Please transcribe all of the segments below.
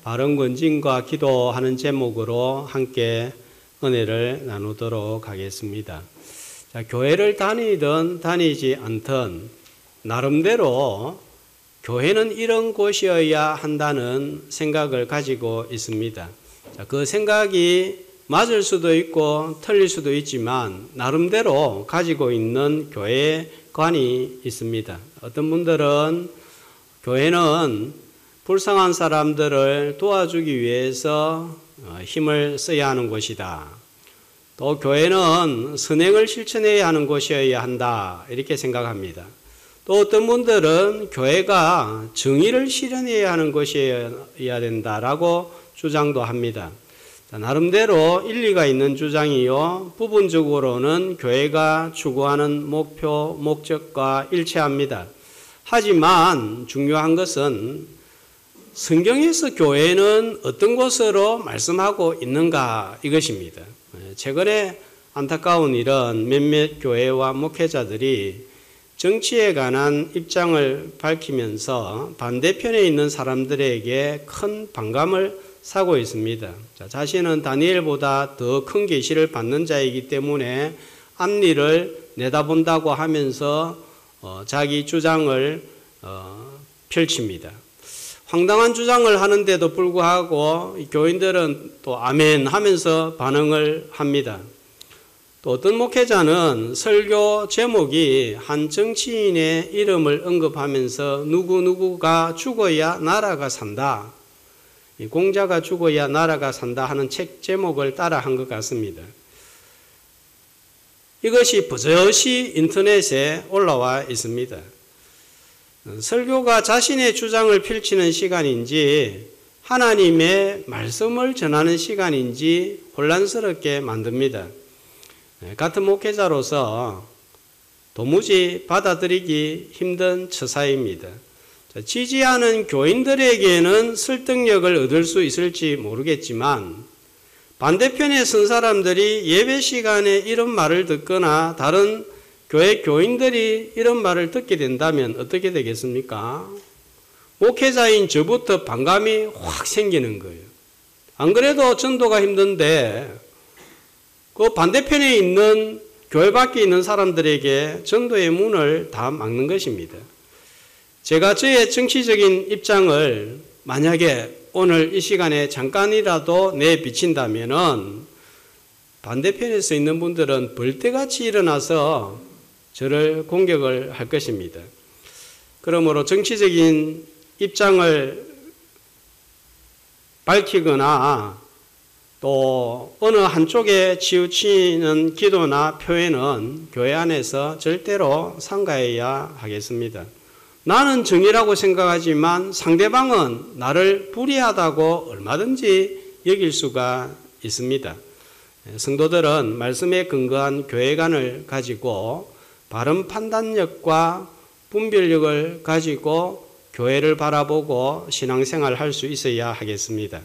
바른 권징과 기도하는 제목으로 함께 은혜를 나누도록 하겠습니다. 자, 교회를 다니든 다니지 않든 나름대로 교회는 이런 곳이어야 한다는 생각을 가지고 있습니다. 자, 그 생각이 맞을 수도 있고 틀릴 수도 있지만 나름대로 가지고 있는 교회관이 있습니다. 어떤 분들은 교회는 불쌍한 사람들을 도와주기 위해서 힘을 써야 하는 곳이다. 또 교회는 선행을 실천해야 하는 곳이어야 한다. 이렇게 생각합니다. 또 어떤 분들은 교회가 정의를 실현해야 하는 곳이어야 된다라고 주장도 합니다. 나름대로 일리가 있는 주장이요. 부분적으로는 교회가 추구하는 목표, 목적과 일치합니다. 하지만 중요한 것은 성경에서 교회는 어떤 것으로 말씀하고 있는가 이것입니다. 최근에 안타까운 일은 몇몇 교회와 목회자들이 정치에 관한 입장을 밝히면서 반대편에 있는 사람들에게 큰 반감을 사고 있습니다. 자신은 다니엘보다 더 큰 계시를 받는 자이기 때문에 앞일을 내다본다고 하면서 자기 주장을 펼칩니다. 황당한 주장을 하는데도 불구하고 교인들은 또 아멘 하면서 반응을 합니다. 또 어떤 목회자는 설교 제목이 한 정치인의 이름을 언급하면서 누구누구가 죽어야 나라가 산다. 공자가 죽어야 나라가 산다 하는 책 제목을 따라한 것 같습니다. 이것이 버젓이 인터넷에 올라와 있습니다. 설교가 자신의 주장을 펼치는 시간인지 하나님의 말씀을 전하는 시간인지 혼란스럽게 만듭니다. 같은 목회자로서 도무지 받아들이기 힘든 처사입니다. 지지하는 교인들에게는 설득력을 얻을 수 있을지 모르겠지만 반대편에 선 사람들이 예배 시간에 이런 말을 듣거나 다른 교회 교인들이 이런 말을 듣게 된다면 어떻게 되겠습니까? 목회자인 저부터 반감이 확 생기는 거예요. 안 그래도 전도가 힘든데 그 반대편에 있는 교회 밖에 있는 사람들에게 전도의 문을 다 막는 것입니다. 제가 저의 정치적인 입장을 만약에 오늘 이 시간에 잠깐이라도 내비친다면은 반대편에 서 있는 분들은 벌떼같이 일어나서 저를 공격을 할 것입니다. 그러므로 정치적인 입장을 밝히거나 또 어느 한쪽에 치우치는 기도나 표현은 교회 안에서 절대로 삼가해야 하겠습니다. 나는 정의라고 생각하지만 상대방은 나를 불의하다고 얼마든지 여길 수가 있습니다. 성도들은 말씀에 근거한 교회관을 가지고 바른 판단력과 분별력을 가지고 교회를 바라보고 신앙생활을 할 수 있어야 하겠습니다.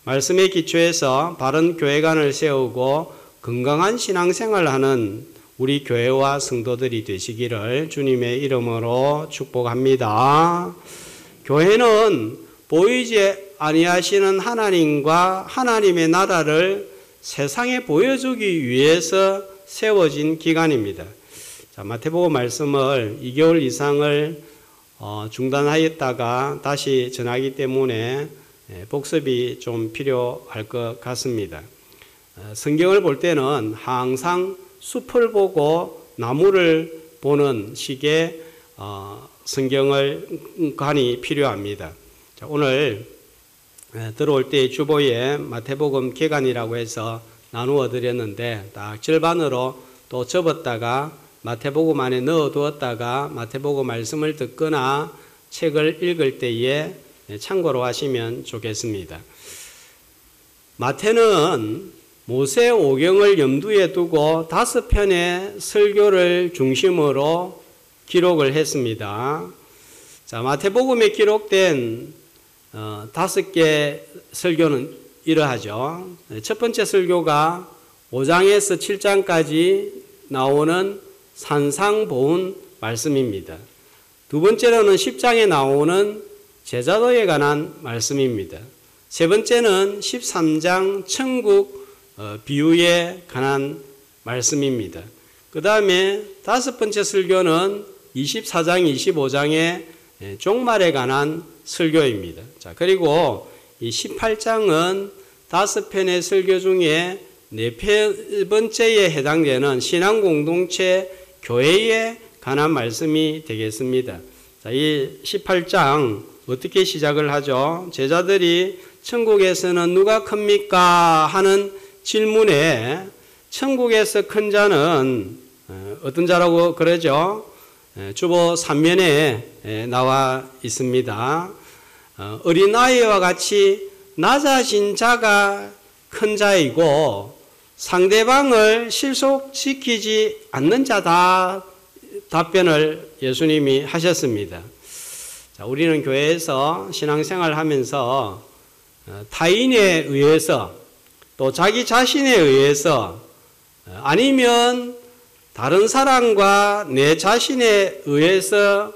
말씀의 기초에서 바른 교회관을 세우고 건강한 신앙생활을 하는 우리 교회와 성도들이 되시기를 주님의 이름으로 축복합니다. 교회는 보이지 아니하시는 하나님과 하나님의 나라를 세상에 보여주기 위해서 세워진 기관입니다. 자, 마태복음 말씀을 2개월 이상을 중단하였다가 다시 전하기 때문에 복습이 좀 필요할 것 같습니다. 성경을 볼 때는 항상 숲을 보고 나무를 보는 식의 성경관이 필요합니다. 자, 오늘 들어올 때 주보에 마태복음 개관이라고 해서 나누어 드렸는데 딱 절반으로 또 접었다가 마태복음 안에 넣어두었다가 마태복음 말씀을 듣거나 책을 읽을 때에 참고로 하시면 좋겠습니다. 마태는 모세 오경을 염두에 두고 5편의 설교를 중심으로 기록을 했습니다. 자, 마태복음에 기록된 5개 설교는 이러하죠. 첫 번째 설교가 5장에서 7장까지 나오는 산상보훈 말씀입니다. 두 번째로는 10장에 나오는 제자도에 관한 말씀입니다. 세 번째는 13장 천국 비유에 관한 말씀입니다. 그 다음에 다섯 번째 설교는 24장, 25장의 종말에 관한 설교입니다. 자, 그리고 이 18장은 다섯 편의 설교 중에 네 번째에 해당되는 신앙 공동체 교회에 관한 말씀이 되겠습니다. 자, 이 18장 어떻게 시작을 하죠? 제자들이 천국에서는 누가 큽니까? 하는 질문에 천국에서 큰 자는 어떤 자라고 그러죠? 주보 3면에 나와 있습니다. 어린아이와 같이 낮아진 자가 큰 자이고 상대방을 실속시키지 않는 자다. 답변을 예수님이 하셨습니다. 자, 우리는 교회에서 신앙생활을 하면서 타인에 의해서 또 자기 자신에 의해서 아니면 다른 사람과 내 자신에 의해서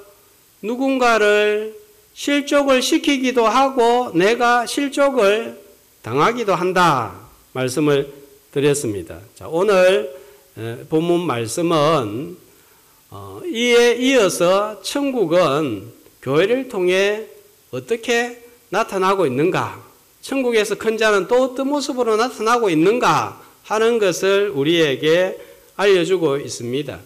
누군가를 실족을 시키기도 하고 내가 실족을 당하기도 한다 말씀을 드렸습니다. 자, 오늘 본문 말씀은 이에 이어서 천국은 교회를 통해 어떻게 나타나고 있는가, 천국에서 큰 자는 또 어떤 모습으로 나타나고 있는가 하는 것을 우리에게 알려주고 있습니다.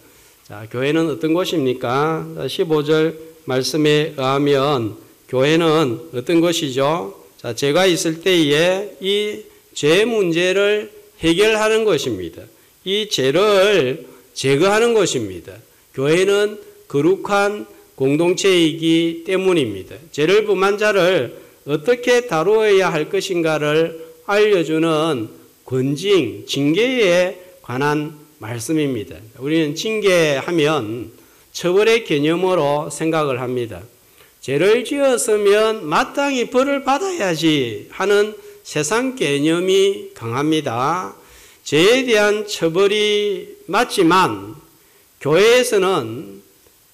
자, 교회는 어떤 곳입니까? 15절 말씀에 의하면 교회는 어떤 것이죠? 자, 죄가 있을 때에 이 죄 문제를 해결하는 것입니다. 이 죄를 제거하는 것입니다. 교회는 거룩한 공동체이기 때문입니다. 죄를 범한 자를 어떻게 다루어야 할 것인가를 알려주는 권징, 징계에 관한 말씀입니다. 우리는 징계하면 처벌의 개념으로 생각을 합니다. 죄를 지었으면 마땅히 벌을 받아야지 하는 세상 개념이 강합니다. 죄에 대한 처벌이 맞지만 교회에서는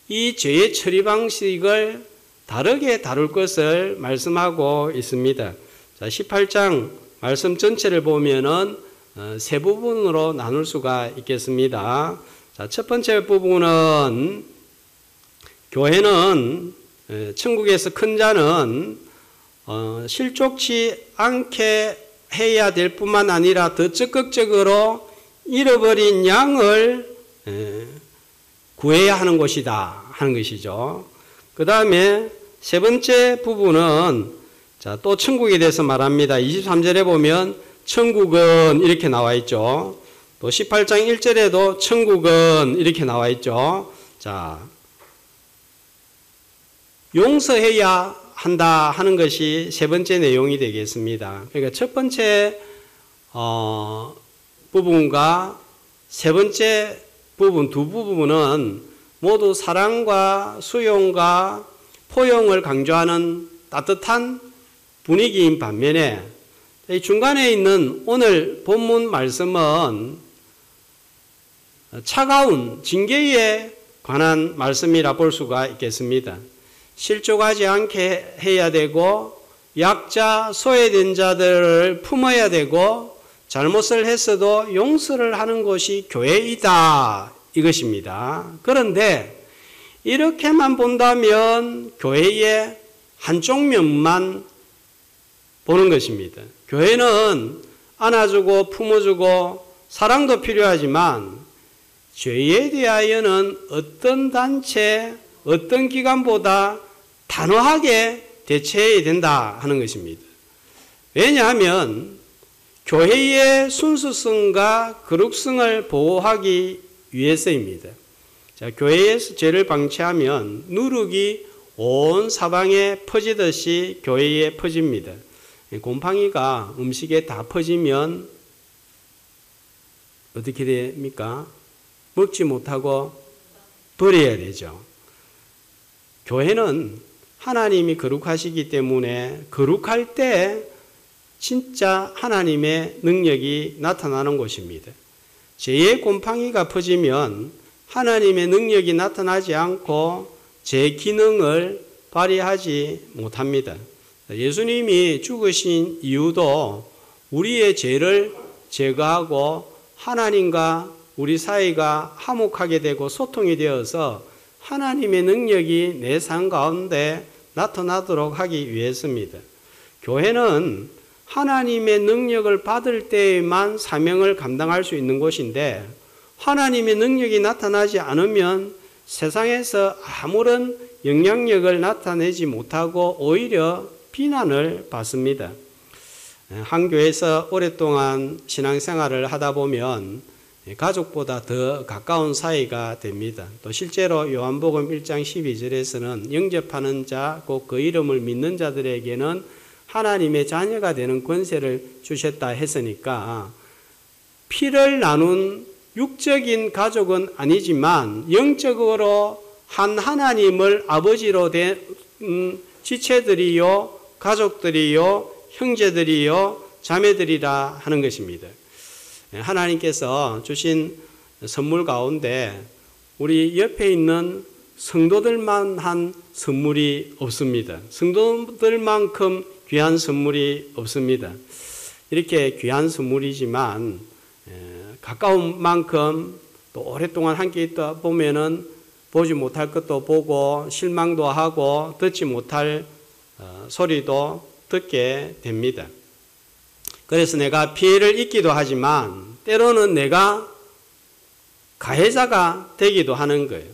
이 죄의 처리 방식을 다르게 다룰 것을 말씀하고 있습니다. 자, 18장 말씀 전체를 보면은 세 부분으로 나눌 수가 있겠습니다. 자, 첫 번째 부분은 교회는 천국에서 큰 자는 실족치 않게 해야 될 뿐만 아니라 더 적극적으로 잃어버린 양을 구해야 하는 것이다 하는 것이죠. 그 다음에 세 번째 부분은 자, 또 천국에 대해서 말합니다. 23절에 보면 천국은 이렇게 나와 있죠. 또 18장 1절에도 천국은 이렇게 나와 있죠. 자, 용서해야 한다 하는 것이 세 번째 내용이 되겠습니다. 그러니까 첫 번째 부분과 세 번째 부분, 두 부분은 모두 사랑과 수용과 포용을 강조하는 따뜻한 분위기인 반면에 이 중간에 있는 오늘 본문 말씀은 차가운 징계에 관한 말씀이라 볼 수가 있겠습니다. 실족하지 않게 해야 되고 약자, 소외된 자들을 품어야 되고 잘못을 했어도 용서를 하는 것이 교회이다 이것입니다. 그런데 이렇게만 본다면 교회의 한쪽 면만 보는 것입니다. 교회는 안아주고 품어주고 사랑도 필요하지만 죄에 대하여는 어떤 단체, 어떤 기관보다 단호하게 대처해야 된다 하는 것입니다. 왜냐하면 교회의 순수성과 거룩성을 보호하기 위해서입니다. 자, 교회에서 죄를 방치하면 누룩이 온 사방에 퍼지듯이 교회에 퍼집니다. 곰팡이가 음식에 다 퍼지면 어떻게 됩니까? 먹지 못하고 버려야 되죠. 교회는 하나님이 거룩하시기 때문에 거룩할 때 진짜 하나님의 능력이 나타나는 곳입니다. 죄의 곰팡이가 퍼지면 하나님의 능력이 나타나지 않고 제 기능을 발휘하지 못합니다. 예수님이 죽으신 이유도 우리의 죄를 제거하고 하나님과 우리 사이가 화목하게 되고 소통이 되어서 하나님의 능력이 내 삶 가운데 나타나도록 하기 위해서입니다. 교회는 하나님의 능력을 받을 때에만 사명을 감당할 수 있는 곳인데 하나님의 능력이 나타나지 않으면 세상에서 아무런 영향력을 나타내지 못하고 오히려 비난을 받습니다. 한 교회에서 오랫동안 신앙생활을 하다 보면 가족보다 더 가까운 사이가 됩니다. 또 실제로 요한복음 1장 12절에서는 영접하는 자, 곧 그 이름을 믿는 자들에게는 하나님의 자녀가 되는 권세를 주셨다 했으니까 피를 나눈 육적인 가족은 아니지만 영적으로 한 하나님을 아버지로 된 지체들이요, 가족들이요, 형제들이요, 자매들이라 하는 것입니다. 하나님께서 주신 선물 가운데 우리 옆에 있는 성도들만 한 선물이 없습니다. 성도들만큼 귀한 선물이 없습니다. 이렇게 귀한 선물이지만 가까운 만큼 또 오랫동안 함께 있다 보면은 보지 못할 것도 보고 실망도 하고 듣지 못할 소리도 듣게 됩니다. 그래서 내가 피해를 입기도 하지만 때로는 내가 가해자가 되기도 하는 거예요.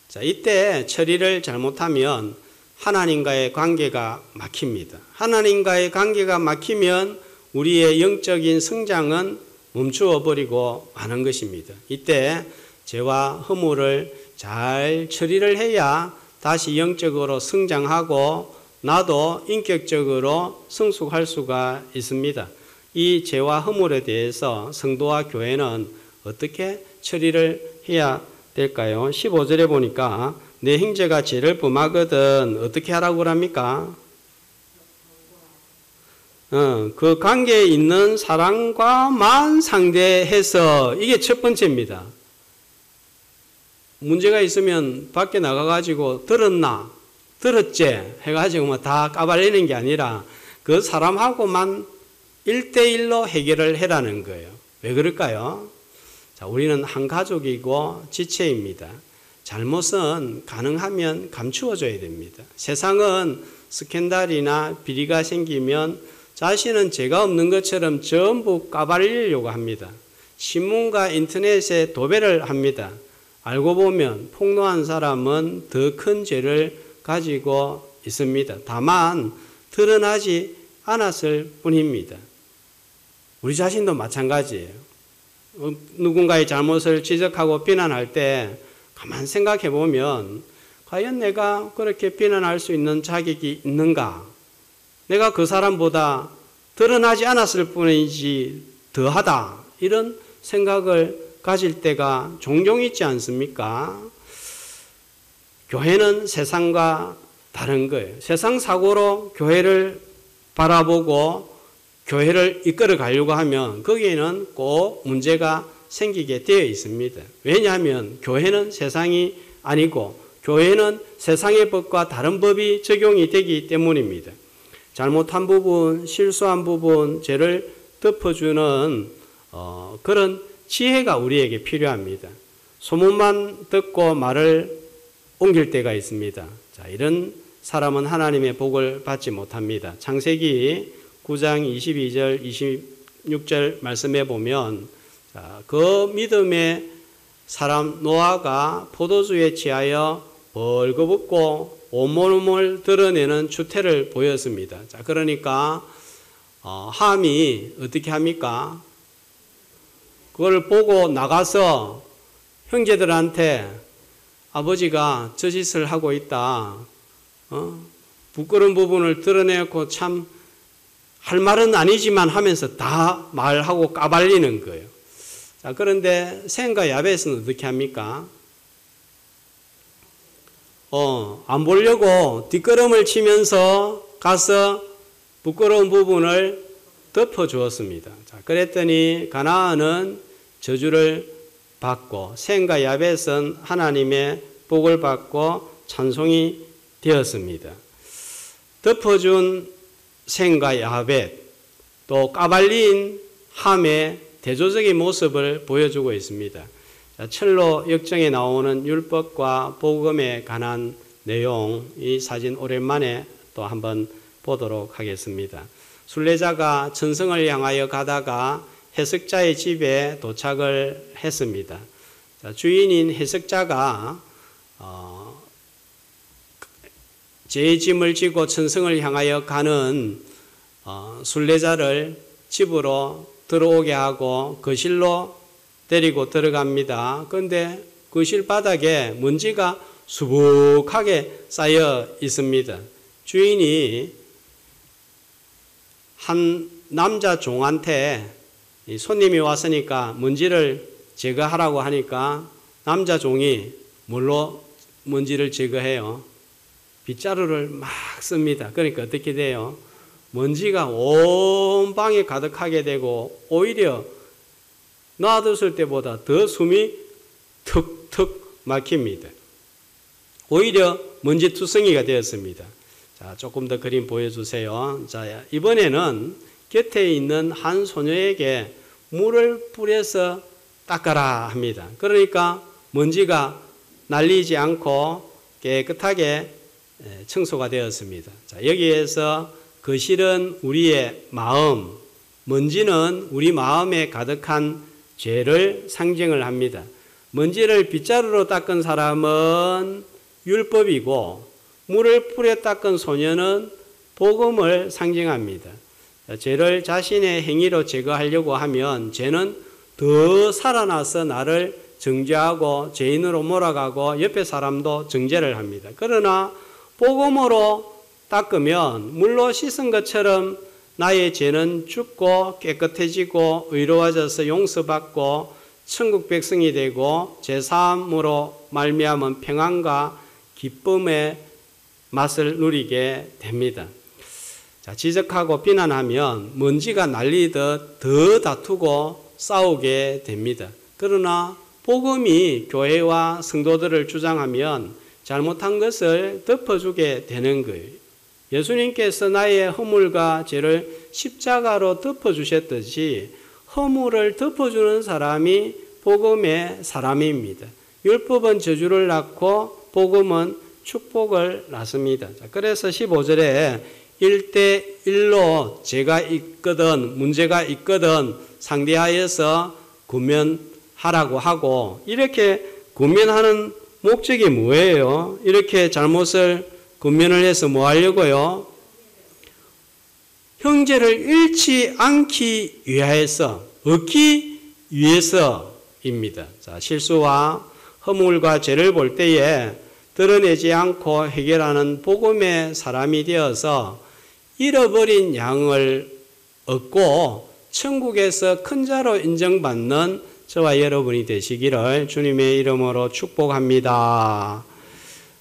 자, 이때 처리를 잘못하면 하나님과의 관계가 막힙니다. 하나님과의 관계가 막히면 우리의 영적인 성장은 멈추어 버리고 마는 것입니다. 이때 죄와 허물을 잘 처리를 해야 다시 영적으로 성장하고 나도 인격적으로 성숙할 수가 있습니다. 이 죄와 허물에 대해서 성도와 교회는 어떻게 처리를 해야 될까요? 15절에 보니까 내 형제가 죄를 범하거든 어떻게 하라고 합니까? 그 관계에 있는 사람과만 상대해서 이게 첫 번째입니다. 문제가 있으면 밖에 나가가지고 들었나? 들었지? 해가지고 뭐 다 까발리는 게 아니라 그 사람하고만 1대1로 해결을 해라는 거예요. 왜 그럴까요? 자, 우리는 한 가족이고 지체입니다. 잘못은 가능하면 감추어줘야 됩니다. 세상은 스캔들이나 비리가 생기면 자신은 죄가 없는 것처럼 전부 까발리려고 합니다. 신문과 인터넷에 도배를 합니다. 알고 보면 폭로한 사람은 더 큰 죄를 가지고 있습니다. 다만 드러나지 않았을 뿐입니다. 우리 자신도 마찬가지예요. 누군가의 잘못을 지적하고 비난할 때 가만 생각해 보면 과연 내가 그렇게 비난할 수 있는 자격이 있는가? 내가 그 사람보다 드러나지 않았을 뿐이지 더하다. 이런 생각을 가질 때가 종종 있지 않습니까? 교회는 세상과 다른 거예요. 세상 사고로 교회를 바라보고 교회를 이끌어 가려고 하면 거기에는 꼭 문제가 생기게 되어 있습니다. 왜냐하면 교회는 세상이 아니고 교회는 세상의 법과 다른 법이 적용이 되기 때문입니다. 잘못한 부분, 실수한 부분, 죄를 덮어주는 그런 지혜가 우리에게 필요합니다. 소문만 듣고 말을 옮길 때가 있습니다. 자, 이런 사람은 하나님의 복을 받지 못합니다. 창세기 9장 22절, 26절 말씀해 보면 자, 그 믿음의 사람 노아가 포도주에 취하여 벌거벗고 온몸을 드러내는 추태를 보였습니다. 자, 그러니까 함이 어떻게 합니까? 그걸 보고 나가서 형제들한테 아버지가 저 짓을 하고 있다. 부끄러운 부분을 드러내고 참 할 말은 아니지만 하면서 다 말하고 까발리는 거예요. 자, 그런데 셈과 야벳은 어떻게 합니까? 안 보려고 뒷걸음을 치면서 가서 부끄러운 부분을 덮어주었습니다. 자, 그랬더니 가나안은 저주를 받고 셈과 야벳은 하나님의 복을 받고 찬송이 되었습니다. 덮어준 셈과 야벳, 또 까발린 함의 대조적인 모습을 보여주고 있습니다. 철로 역정에 나오는 율법과 복음에 관한 내용, 이 사진 오랜만에 또 한번 보도록 하겠습니다. 순례자가 천성을 향하여 가다가 해석자의 집에 도착을 했습니다. 주인인 해석자가 제 짐을 지고 천성을 향하여 가는 순례자를 집으로 들어오게 하고 거실로 데리고 들어갑니다. 그런데 거실 바닥에 먼지가 수북하게 쌓여 있습니다. 주인이 한 남자 종한테 손님이 왔으니까 먼지를 제거하라고 하니까 남자 종이 뭘로 먼지를 제거해요? 빗자루를 막 씁니다. 그러니까 어떻게 돼요? 먼지가 온 방에 가득하게 되고 오히려 놔뒀을 때보다 더 숨이 턱턱 막힙니다. 오히려 먼지투성이가 되었습니다. 자, 조금 더 그림 보여주세요. 자, 이번에는 곁에 있는 한 소녀에게 물을 뿌려서 닦아라 합니다. 그러니까 먼지가 날리지 않고 깨끗하게 청소가 되었습니다. 자, 여기에서 거실은 우리의 마음, 먼지는 우리 마음에 가득한 죄를 상징을 합니다. 먼지를 빗자루로 닦은 사람은 율법이고 물을 뿌려 닦은 소녀는 복음을 상징합니다. 죄를 자신의 행위로 제거하려고 하면 죄는 더 살아나서 나를 정죄하고 죄인으로 몰아가고 옆에 사람도 정죄를 합니다. 그러나 복음으로 닦으면 물로 씻은 것처럼 나의 죄는 죽고 깨끗해지고 의로워져서 용서받고 천국 백성이 되고 제사함으로 말미암은 평안과 기쁨의 맛을 누리게 됩니다. 자, 지적하고 비난하면 먼지가 날리듯 더 다투고 싸우게 됩니다. 그러나 복음이 교회와 성도들을 주장하면 잘못한 것을 덮어주게 되는 거예요. 예수님께서 나의 허물과 죄를 십자가로 덮어주셨듯이 허물을 덮어주는 사람이 복음의 사람입니다. 율법은 저주를 낳고 복음은 축복을 낳습니다. 그래서 15절에 1대1로 죄가 있거든 문제가 있거든 상대하여서 구면하라고 하고, 이렇게 구면하는 목적이 뭐예요? 이렇게 잘못을 구면을 해서 뭐 하려고요? 형제를 잃지 않기 위하여서, 얻기 위해서입니다. 자, 실수와 허물과 죄를 볼 때에 드러내지 않고 해결하는 복음의 사람이 되어서 잃어버린 양을 얻고 천국에서 큰 자로 인정받는 저와 여러분이 되시기를 주님의 이름으로 축복합니다.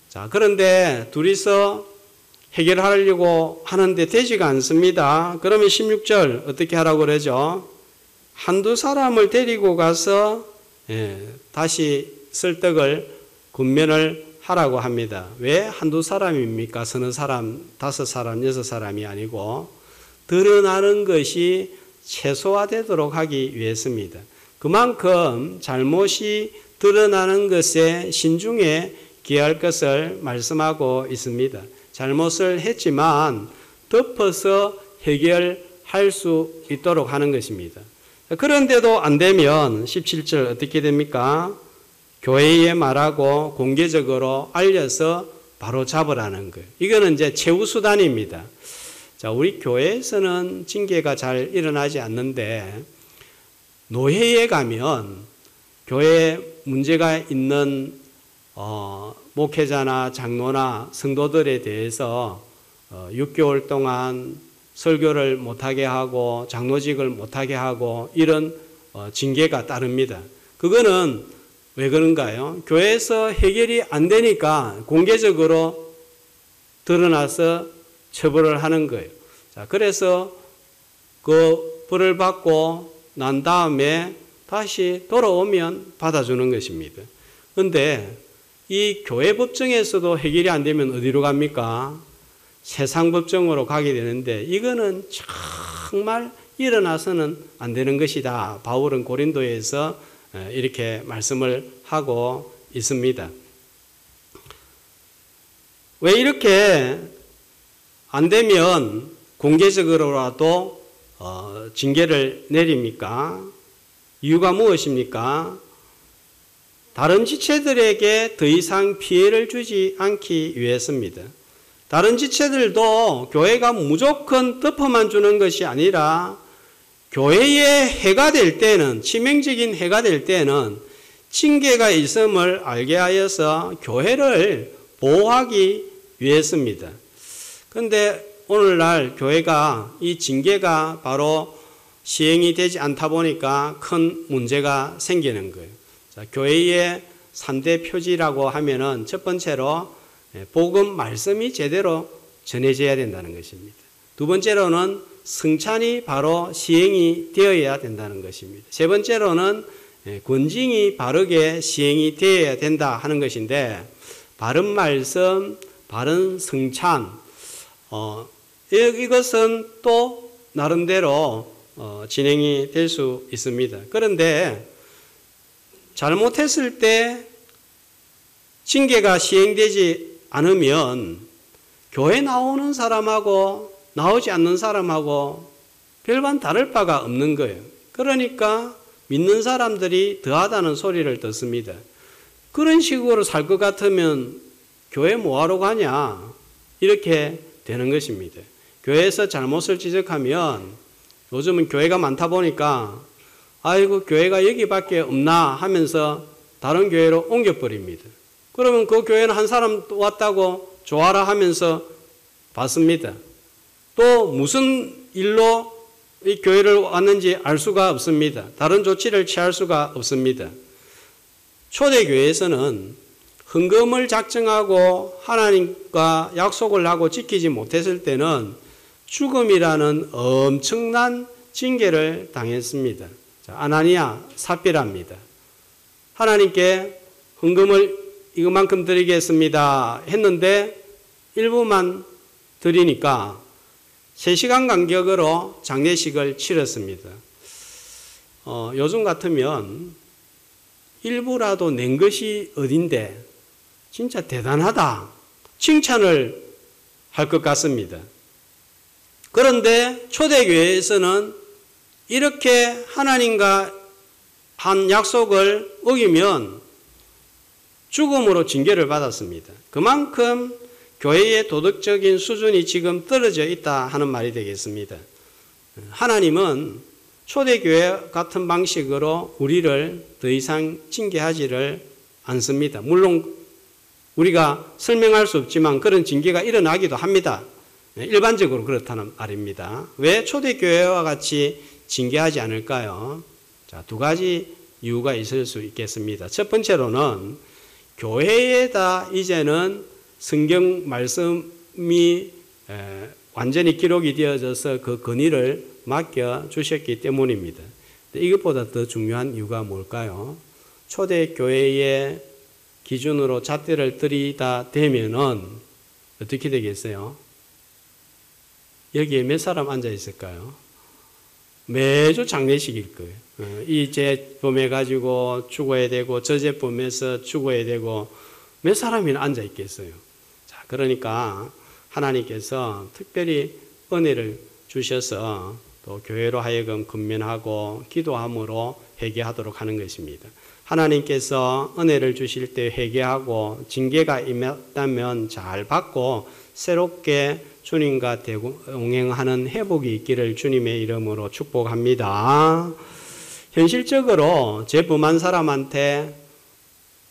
자, 그런데 둘이서 해결하려고 하는데 되지가 않습니다. 그러면 16절 어떻게 하라고 그러죠? 한두 사람을 데리고 가서 다시 설득을 군면을 하라고 합니다. 왜 한두 사람입니까? 서너 사람, 5사람, 6사람이 아니고 드러나는 것이 최소화되도록 하기 위해서입니다. 그만큼 잘못이 드러나는 것에 신중에 기할 것을 말씀하고 있습니다. 잘못을 했지만 덮어서 해결할 수 있도록 하는 것입니다. 그런데도 안 되면 17절 어떻게 됩니까? 교회에 말하고 공개적으로 알려서 바로 잡으라는 거예요. 이거는 이제 최후수단입니다. 자, 우리 교회에서는 징계가 잘 일어나지 않는데 노회에 가면 교회에 문제가 있는 목회자나 장로나 성도들에 대해서 6개월 동안 설교를 못하게 하고 장로직을 못하게 하고 이런 징계가 따릅니다. 그거는 왜 그런가요? 교회에서 해결이 안 되니까 공개적으로 드러나서 처벌을 하는 거예요. 자, 그래서 그 벌을 받고 난 다음에 다시 돌아오면 받아주는 것입니다. 그런데 이 교회 법정에서도 해결이 안 되면 어디로 갑니까? 세상 법정으로 가게 되는데 이거는 정말 일어나서는 안 되는 것이다. 바울은 고린도에서 이렇게 말씀을 하고 있습니다. 왜 이렇게 안 되면 공개적으로라도 징계를 내립니까? 이유가 무엇입니까? 다른 지체들에게 더 이상 피해를 주지 않기 위해서입니다. 다른 지체들도 교회가 무조건 덮어만 주는 것이 아니라 교회에 해가 될 때는, 치명적인 해가 될 때는 징계가 있음을 알게 하여서 교회를 보호하기 위해서입니다. 그런데 오늘날 교회가 이 징계가 바로 시행이 되지 않다 보니까 큰 문제가 생기는 거예요. 자, 교회의 3대 표지라고 하면은 첫 번째로 복음 말씀이 제대로 전해져야 된다는 것입니다. 두 번째로는 성찬이 바로 시행이 되어야 된다는 것입니다. 세 번째로는 권징이 바르게 시행이 되어야 된다 하는 것인데, 바른 말씀, 바른 성찬, 이것은 또 나름대로 진행이 될 수 있습니다. 그런데 잘못했을 때 징계가 시행되지 않으면 교회 나오는 사람하고 나오지 않는 사람하고 별반 다를 바가 없는 거예요. 그러니까 믿는 사람들이 더하다는 소리를 듣습니다. 그런 식으로 살 것 같으면 교회 뭐하러 가냐, 이렇게 되는 것입니다. 교회에서 잘못을 지적하면, 요즘은 교회가 많다 보니까 아이고 교회가 여기밖에 없나 하면서 다른 교회로 옮겨버립니다. 그러면 그 교회는 한 사람 왔다고 좋아라 하면서 받습니다. 또 무슨 일로 이 교회를 왔는지 알 수가 없습니다. 다른 조치를 취할 수가 없습니다. 초대교회에서는 헌금을 작정하고 하나님과 약속을 하고 지키지 못했을 때는 죽음이라는 엄청난 징계를 당했습니다. 아나니아, 삽비라입니다. 하나님께 헌금을 이것만큼 드리겠습니다 했는데 일부만 드리니까 3시간 간격으로 장례식을 치렀습니다. 요즘 같으면 일부라도 낸 것이 어딘데 진짜 대단하다, 칭찬을 할 것 같습니다. 그런데 초대교회에서는 이렇게 하나님과 한 약속을 어기면 죽음으로 징계를 받았습니다. 그만큼 교회의 도덕적인 수준이 지금 떨어져 있다 하는 말이 되겠습니다. 하나님은 초대교회 같은 방식으로 우리를 더 이상 징계하지를 않습니다. 물론 우리가 설명할 수 없지만 그런 징계가 일어나기도 합니다. 일반적으로 그렇다는 말입니다. 왜 초대교회와 같이 징계하지 않을까요? 자, 2가지 이유가 있을 수 있겠습니다. 첫 번째로는 교회에다 이제는 성경 말씀이 완전히 기록이 되어져서 그 권위를 맡겨주셨기 때문입니다. 이것보다 더 중요한 이유가 뭘까요? 초대교회의 기준으로 잣대를 들이다 대면은 어떻게 되겠어요? 여기에 몇 사람 앉아 있을까요? 매주 장례식일 거예요. 이 제범해 가지고 죽어야 되고 저 제범해서 죽어야 되고 몇 사람이나 앉아 있겠어요. 자, 그러니까 하나님께서 특별히 은혜를 주셔서 또 교회로 하여금 근면하고 기도함으로 회개하도록 하는 것입니다. 하나님께서 은혜를 주실 때 회개하고 징계가 임했다면 잘 받고 새롭게 주님과 동행하는 회복이 있기를 주님의 이름으로 축복합니다. 현실적으로 재범한 사람한테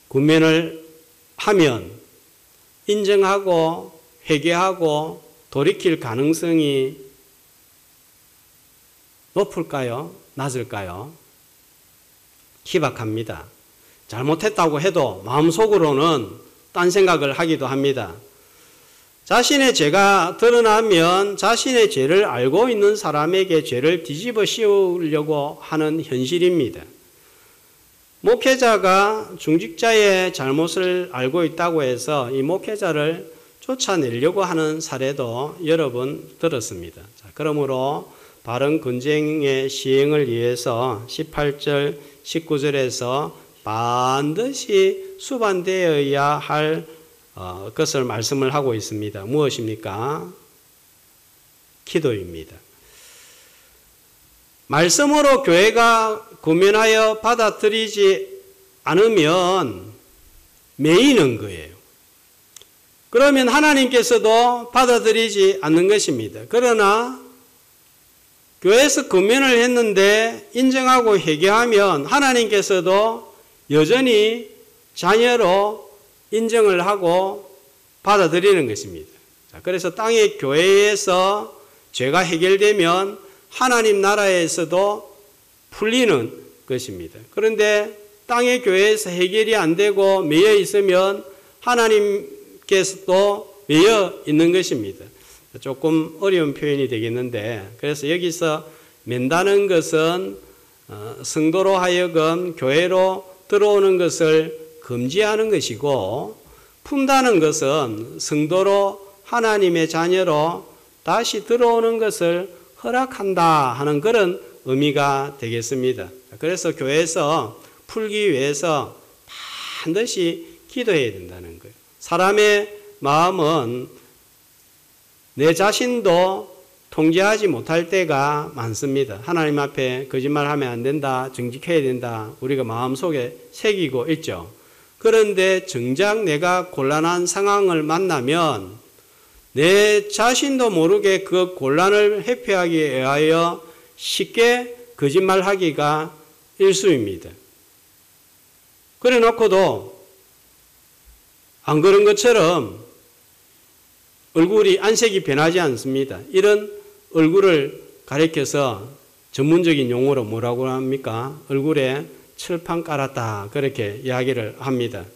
군면을 하면 인정하고 회개하고 돌이킬 가능성이 높을까요? 낮을까요? 희박합니다. 잘못했다고 해도 마음속으로는 딴 생각을 하기도 합니다. 자신의 죄가 드러나면 자신의 죄를 알고 있는 사람에게 죄를 뒤집어 씌우려고 하는 현실입니다. 목회자가 중직자의 잘못을 알고 있다고 해서 이 목회자를 쫓아내려고 하는 사례도 여러 번 들었습니다. 자, 그러므로 바른 군쟁의 시행을 위해서 18절, 19절에서 반드시 수반되어야 할 것을 말씀을 하고 있습니다. 무엇입니까? 기도입니다. 말씀으로 교회가 구면하여 받아들이지 않으면 매이는 거예요. 그러면 하나님께서도 받아들이지 않는 것입니다. 그러나 교회에서 금면을 했는데 인정하고 회개하면 하나님께서도 여전히 자녀로 인정을 하고 받아들이는 것입니다. 그래서 땅의 교회에서 죄가 해결되면 하나님 나라에서도 풀리는 것입니다. 그런데 땅의 교회에서 해결이 안 되고 매여 있으면 하나님께서도 매여 있는 것입니다. 조금 어려운 표현이 되겠는데, 그래서 여기서 맨다는 것은 성도로 하여금 교회로 들어오는 것을 금지하는 것이고, 푼다는 것은 성도로 하나님의 자녀로 다시 들어오는 것을 허락한다 하는 그런 의미가 되겠습니다. 그래서 교회에서 풀기 위해서 반드시 기도해야 된다는 거예요. 사람의 마음은 내 자신도 통제하지 못할 때가 많습니다. 하나님 앞에 거짓말하면 안 된다, 정직해야 된다, 우리가 마음속에 새기고 있죠. 그런데 정작 내가 곤란한 상황을 만나면 내 자신도 모르게 그 곤란을 회피하기 위하여 쉽게 거짓말하기가 일쑤입니다. 그래 놓고도 안 그런 것처럼 얼굴이 안색이 변하지 않습니다. 이런 얼굴을 가리켜서 전문적인 용어로 뭐라고 합니까? 얼굴에 철판 깔았다, 그렇게 이야기를 합니다.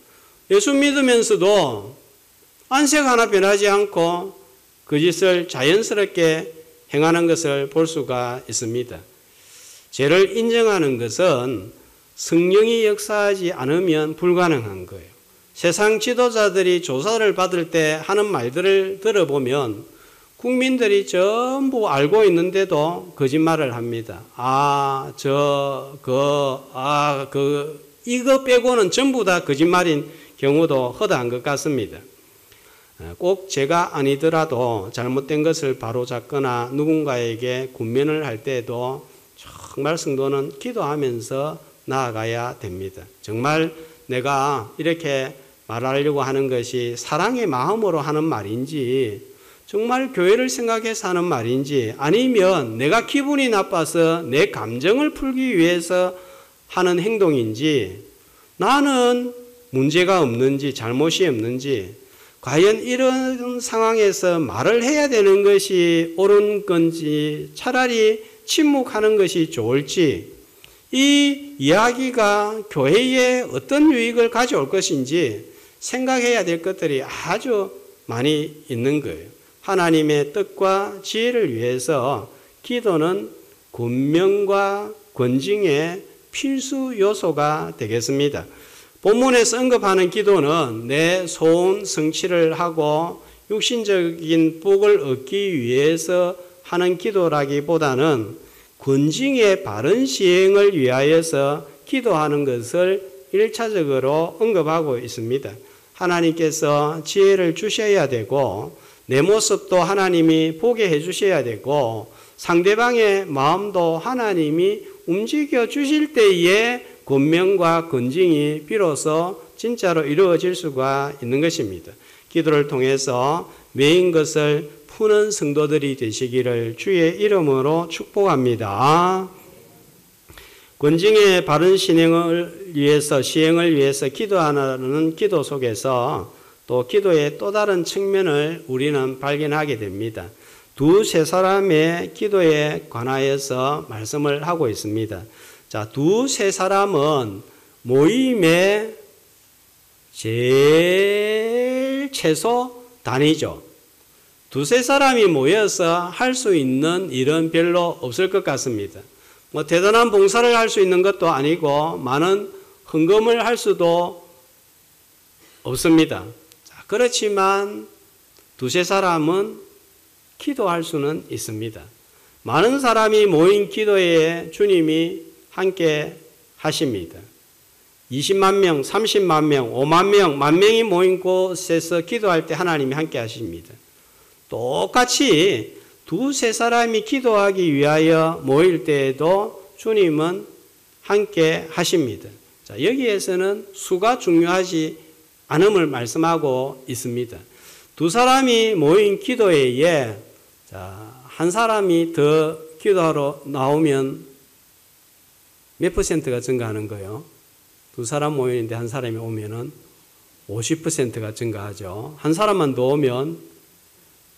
예수 믿으면서도 안색 하나 변하지 않고 거짓을 자연스럽게 행하는 것을 볼 수가 있습니다. 죄를 인정하는 것은 성령이 역사하지 않으면 불가능한 거예요. 세상 지도자들이 조사를 받을 때 하는 말들을 들어보면 국민들이 전부 알고 있는데도 거짓말을 합니다. 이거 빼고는 전부 다 거짓말인 경우도 허다한 것 같습니다. 꼭 제가 아니더라도 잘못된 것을 바로잡거나 누군가에게 군면을 할 때도 정말 성도는 기도하면서 나아가야 됩니다. 정말 내가 이렇게 말하려고 하는 것이 사랑의 마음으로 하는 말인지, 정말 교회를 생각해서 하는 말인지, 아니면 내가 기분이 나빠서 내 감정을 풀기 위해서 하는 행동인지, 나는 문제가 없는지 잘못이 없는지, 과연 이런 상황에서 말을 해야 되는 것이 옳은 건지 차라리 침묵하는 것이 좋을지, 이 이야기가 교회에 어떤 유익을 가져올 것인지 생각해야 될 것들이 아주 많이 있는 거예요. 하나님의 뜻과 지혜를 위해서 기도는 권면과 권징의 필수 요소가 되겠습니다. 본문에서 언급하는 기도는 내 소원 성취를 하고 육신적인 복을 얻기 위해서 하는 기도라기보다는 권징의 바른 시행을 위하여서 기도하는 것을 1차적으로 언급하고 있습니다. 하나님께서 지혜를 주셔야 되고 내 모습도 하나님이 보게 해주셔야 되고 상대방의 마음도 하나님이 움직여 주실 때에 권면과 권징이 비로소 진짜로 이루어질 수가 있는 것입니다. 기도를 통해서 매인 것을 푸는 성도들이 되시기를 주의 이름으로 축복합니다. 권징의 바른 시행을 위해서 기도하는 기도 속에서 또 기도의 또 다른 측면을 우리는 발견하게 됩니다. 두세 사람의 기도에 관하여서 말씀을 하고 있습니다. 자, 두세 사람은 모임의 제일 최소 단위죠. 두세 사람이 모여서 할 수 있는 일은 별로 없을 것 같습니다. 대단한 봉사를 할 수 있는 것도 아니고 많은 헌금을 할 수도 없습니다. 자, 그렇지만 두세 사람은 기도할 수는 있습니다. 많은 사람이 모인 기도에 주님이 함께 하십니다. 20만 명, 30만 명, 5만 명, 10,000명이 모인 곳에서 기도할 때 하나님이 함께 하십니다. 똑같이 두세 사람이 기도하기 위하여 모일 때에도 주님은 함께 하십니다. 자, 여기에서는 수가 중요하지 않음을 말씀하고 있습니다. 두 사람이 모인 기도회에 한 사람이 더 기도하러 나오면 몇 퍼센트가 증가하는 거예요? 두 사람 모이는데 한 사람이 오면은 50%가 증가하죠. 한 사람만 더 오면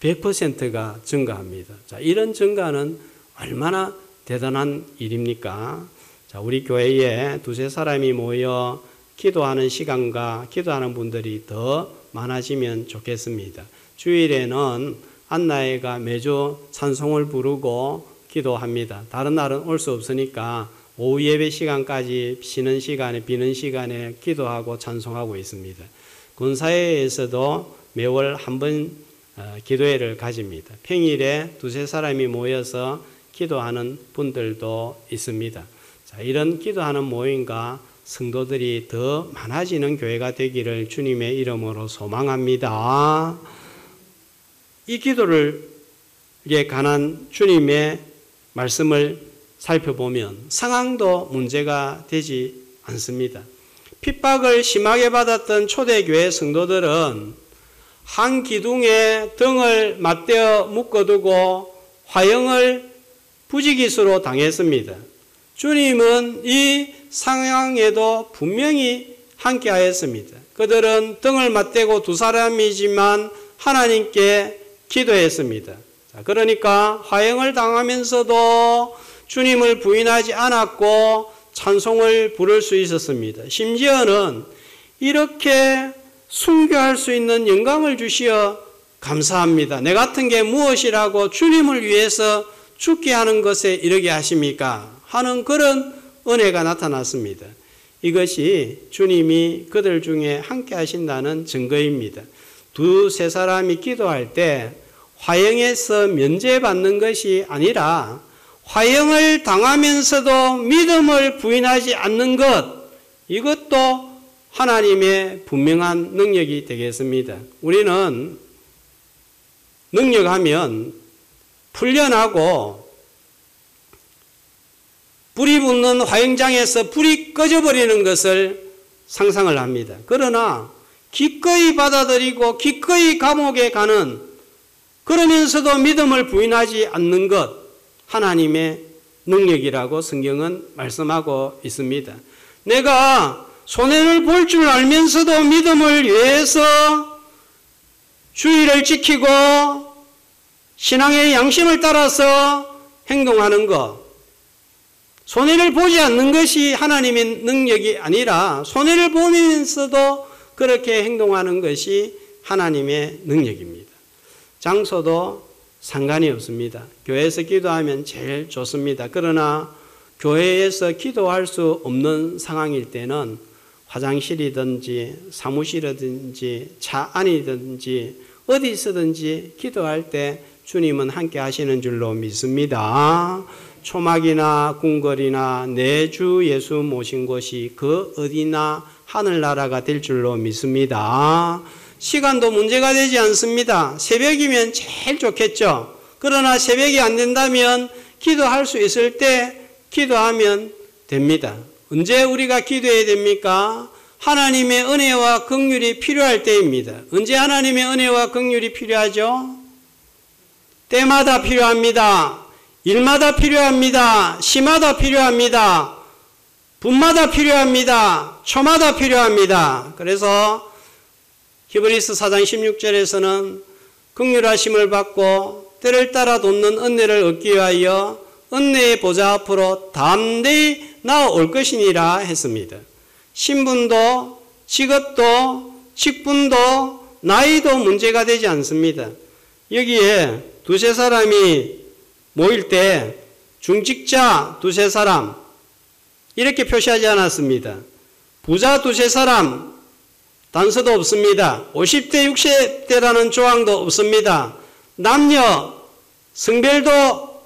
100%가 증가합니다. 자, 이런 증가는 얼마나 대단한 일입니까? 자, 우리 교회에 두세 사람이 모여 기도하는 시간과 기도하는 분들이 더 많아지면 좋겠습니다. 주일에는 안나애가 매주 찬송을 부르고 기도합니다. 다른 날은 올 수 없으니까 오후 예배 시간까지 쉬는 시간에 비는 시간에 기도하고 찬송하고 있습니다. 군사회에서도 매월 한 번 기도회를 가집니다. 평일에 두세 사람이 모여서 기도하는 분들도 있습니다. 자, 이런 기도하는 모임과 성도들이 더 많아지는 교회가 되기를 주님의 이름으로 소망합니다. 이 기도를에 관한 주님의 말씀을 살펴보면 상황도 문제가 되지 않습니다. 핍박을 심하게 받았던 초대교회 성도들은 한 기둥에 등을 맞대어 묶어두고 화형을 부지기수로 당했습니다. 주님은 이 상황에도 분명히 함께하였습니다. 그들은 등을 맞대고 두 사람이지만 하나님께 기도했습니다. 그러니까 화형을 당하면서도 주님을 부인하지 않았고 찬송을 부를 수 있었습니다. 심지어는 이렇게 순교할 수 있는 영광을 주시어 감사합니다. 내 같은 게 무엇이라고 주님을 위해서 죽게 하는 것에 이르게 하십니까? 하는 그런 은혜가 나타났습니다. 이것이 주님이 그들 중에 함께 하신다는 증거입니다. 두세 사람이 기도할 때 화형에서 면제받는 것이 아니라 화형을 당하면서도 믿음을 부인하지 않는 것, 이것도 하나님의 분명한 능력이 되겠습니다. 우리는 능력하면 훈련하고 불이 붙는 화형장에서 불이 꺼져버리는 것을 상상을 합니다. 그러나 기꺼이 받아들이고 기꺼이 감옥에 가는, 그러면서도 믿음을 부인하지 않는 것, 하나님의 능력이라고 성경은 말씀하고 있습니다. 내가 손해를 볼 줄 알면서도 믿음을 위해서 주의를 지키고 신앙의 양심을 따라서 행동하는 것, 손해를 보지 않는 것이 하나님의 능력이 아니라 손해를 보면서도 그렇게 행동하는 것이 하나님의 능력입니다. 장소도 상관이 없습니다. 교회에서 기도하면 제일 좋습니다. 그러나 교회에서 기도할 수 없는 상황일 때는 화장실이든지 사무실이든지 차 안이든지 어디서든지 기도할 때 주님은 함께 하시는 줄로 믿습니다. 초막이나 궁궐이나 내 주 예수 모신 곳이 그 어디나 하늘나라가 될 줄로 믿습니다. 시간도 문제가 되지 않습니다. 새벽이면 제일 좋겠죠. 그러나 새벽이 안 된다면 기도할 수 있을 때 기도하면 됩니다. 언제 우리가 기도해야 됩니까? 하나님의 은혜와 긍휼이 필요할 때입니다. 언제 하나님의 은혜와 긍휼이 필요하죠? 때마다 필요합니다. 일마다 필요합니다. 시마다 필요합니다. 분마다 필요합니다. 초마다 필요합니다. 그래서 히브리서 4장 16절에서는 긍휼하심을 받고 때를 따라 돕는 은혜를 얻기 위하여 은혜의 보좌 앞으로 담대히 나아올 것이니라 했습니다. 신분도 직업도 직분도 나이도 문제가 되지 않습니다. 여기에 두세 사람이 모일 때 중직자 두세 사람 이렇게 표시하지 않았습니다. 부자 두세 사람 단서도 없습니다. 50대, 60대라는 조항도 없습니다. 남녀, 성별도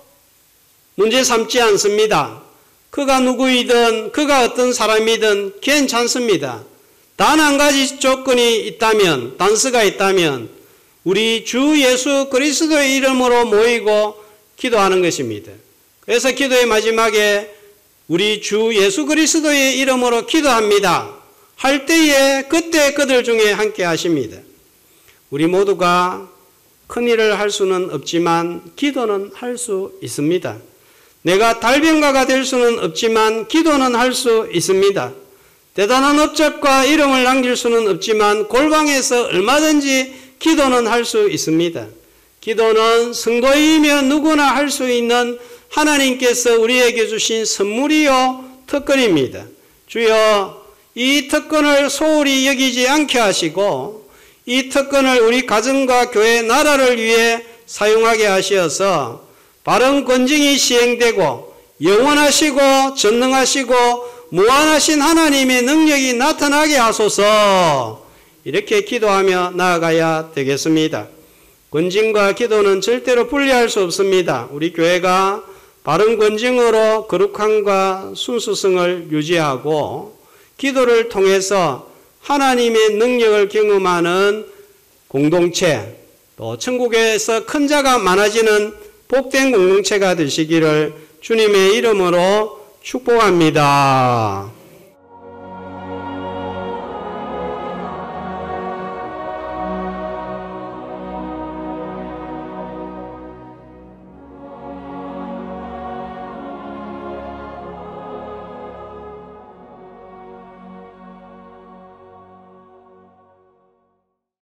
문제 삼지 않습니다. 그가 누구이든 그가 어떤 사람이든 괜찮습니다. 단 한 가지 조건이 있다면, 단서가 있다면 우리 주 예수 그리스도의 이름으로 모이고 기도하는 것입니다. 그래서 기도의 마지막에 우리 주 예수 그리스도의 이름으로 기도합니다 할 때에 그때 그들 중에 함께 하십니다. 우리 모두가 큰 일을 할 수는 없지만 기도는 할 수 있습니다. 내가 달변가가 될 수는 없지만 기도는 할 수 있습니다. 대단한 업적과 이름을 남길 수는 없지만 골방에서 얼마든지 기도는 할 수 있습니다. 기도는 성도이면 누구나 할 수 있는 하나님께서 우리에게 주신 선물이요 특권입니다. 주여, 이 특권을 소홀히 여기지 않게 하시고 이 특권을 우리 가정과 교회 나라를 위해 사용하게 하시어서 바른 권징이 시행되고 영원하시고 전능하시고 무한하신 하나님의 능력이 나타나게 하소서. 이렇게 기도하며 나아가야 되겠습니다. 권징과 기도는 절대로 분리할 수 없습니다. 우리 교회가 바른 권징으로 거룩함과 순수성을 유지하고 기도를 통해서 하나님의 능력을 경험하는 공동체, 또 천국에서 큰 자가 많아지는 복된 공동체가 되시기를 주님의 이름으로 축복합니다.